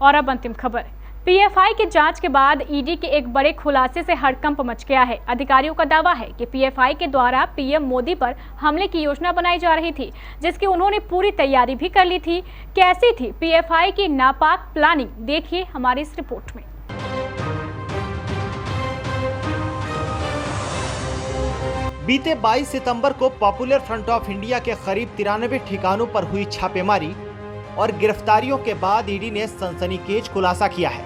और अब अंतिम खबर। पीएफआई की जांच के बाद ईडी के एक बड़े खुलासे से हड़कंप मच गया है। अधिकारियों का दावा है कि पीएफआई के द्वारा पीएम मोदी पर हमले की योजना बनाई जा रही थी, जिसकी उन्होंने पूरी तैयारी भी कर ली थी। कैसी थी पीएफआई की नापाक प्लानिंग, देखिए हमारी इस रिपोर्ट में। बीते 22 सितंबर को पॉपुलर फ्रंट ऑफ इंडिया के करीब 93 ठिकानों पर हुई छापेमारी और गिरफ्तारियों के बाद ईडी ने सनसनीखेज खुलासा किया है।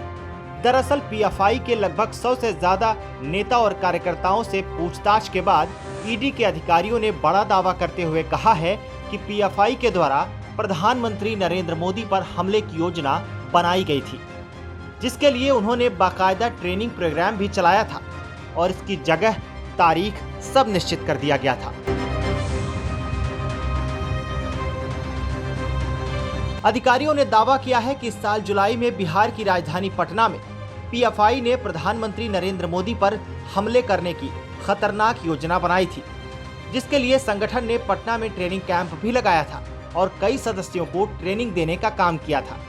दरअसल पीएफआई के लगभग 100 से ज्यादा नेता और कार्यकर्ताओं से पूछताछ के बाद ईडी के अधिकारियों ने बड़ा दावा करते हुए कहा है कि पीएफआई के द्वारा प्रधानमंत्री नरेंद्र मोदी पर हमले की योजना बनाई गई थी, जिसके लिए उन्होंने बाकायदा ट्रेनिंग प्रोग्राम भी चलाया था और इसकी जगह, तारीख सब निश्चित कर दिया गया था। अधिकारियों ने दावा किया है कि इस साल जुलाई में बिहार की राजधानी पटना में पीएफआई ने प्रधानमंत्री नरेंद्र मोदी पर हमले करने की खतरनाक योजना बनाई थी, जिसके लिए संगठन ने पटना में ट्रेनिंग कैंप भी लगाया था और कई सदस्यों को ट्रेनिंग देने का काम किया था।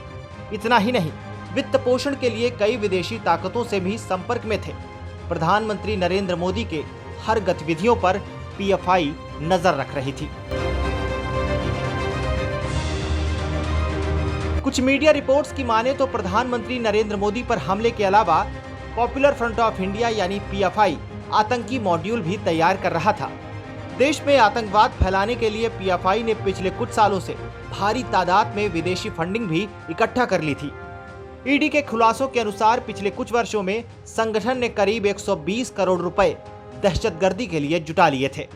इतना ही नहीं, वित्त पोषण के लिए कई विदेशी ताकतों से भी संपर्क में थे। प्रधानमंत्री नरेंद्र मोदी के हर गतिविधियों पर पीएफआई नजर रख रही थी। कुछ मीडिया रिपोर्ट्स की माने तो प्रधानमंत्री नरेंद्र मोदी पर हमले के अलावा पॉपुलर फ्रंट ऑफ इंडिया यानी पीएफआई आतंकी मॉड्यूल भी तैयार कर रहा था। देश में आतंकवाद फैलाने के लिए पीएफआई ने पिछले कुछ सालों से भारी तादाद में विदेशी फंडिंग भी इकट्ठा कर ली थी। ईडी के खुलासों के अनुसार पिछले कुछ वर्षों में संगठन ने करीब 120 करोड़ रुपए दहशतगर्दी के लिए जुटा लिए थे।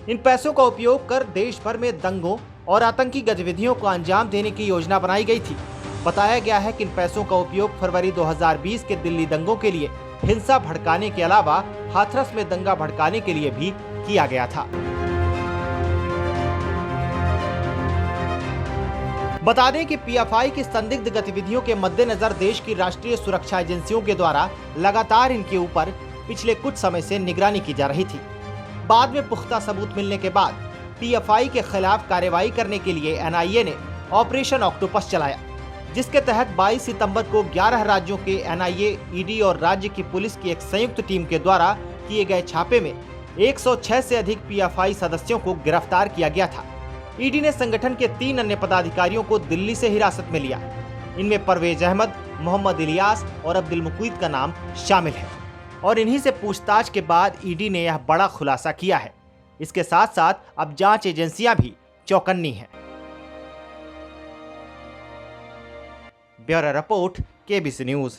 इन पैसों का उपयोग कर देश भर में दंगों और आतंकी गतिविधियों को अंजाम देने की योजना बनाई गई थी। बताया गया है कि इन पैसों का उपयोग फरवरी 2020 के दिल्ली दंगों के लिए हिंसा भड़काने के अलावा हाथरस में दंगा भड़काने के लिए भी किया गया था। बता दें कि पीएफआई की संदिग्ध गतिविधियों के मद्देनजर देश की राष्ट्रीय सुरक्षा एजेंसियों के द्वारा लगातार इनके ऊपर पिछले कुछ समय से निगरानी की जा रही थी। बाद में पुख्ता सबूत मिलने के बाद पीएफआई के खिलाफ कार्रवाई करने के लिए एनआईए ने ऑपरेशन ऑक्टोपस चलाया, जिसके तहत 22 सितंबर को 11 राज्यों के एनआईए, ईडी और राज्य की पुलिस की एक संयुक्त टीम के द्वारा किए गए छापे में 106 से अधिक पीएफआई सदस्यों को गिरफ्तार किया गया था। ईडी ने संगठन के 3 अन्य पदाधिकारियों को दिल्ली से हिरासत में लिया। इनमें परवेज अहमद, मोहम्मद इलियास और अब्दुल मुकीद का नाम शामिल है और इन्हीं से पूछताछ के बाद ईडी ने यह बड़ा खुलासा किया है। इसके साथ साथ अब जांच एजेंसियां भी चौकन्नी हैं। Bureau report, KBC news.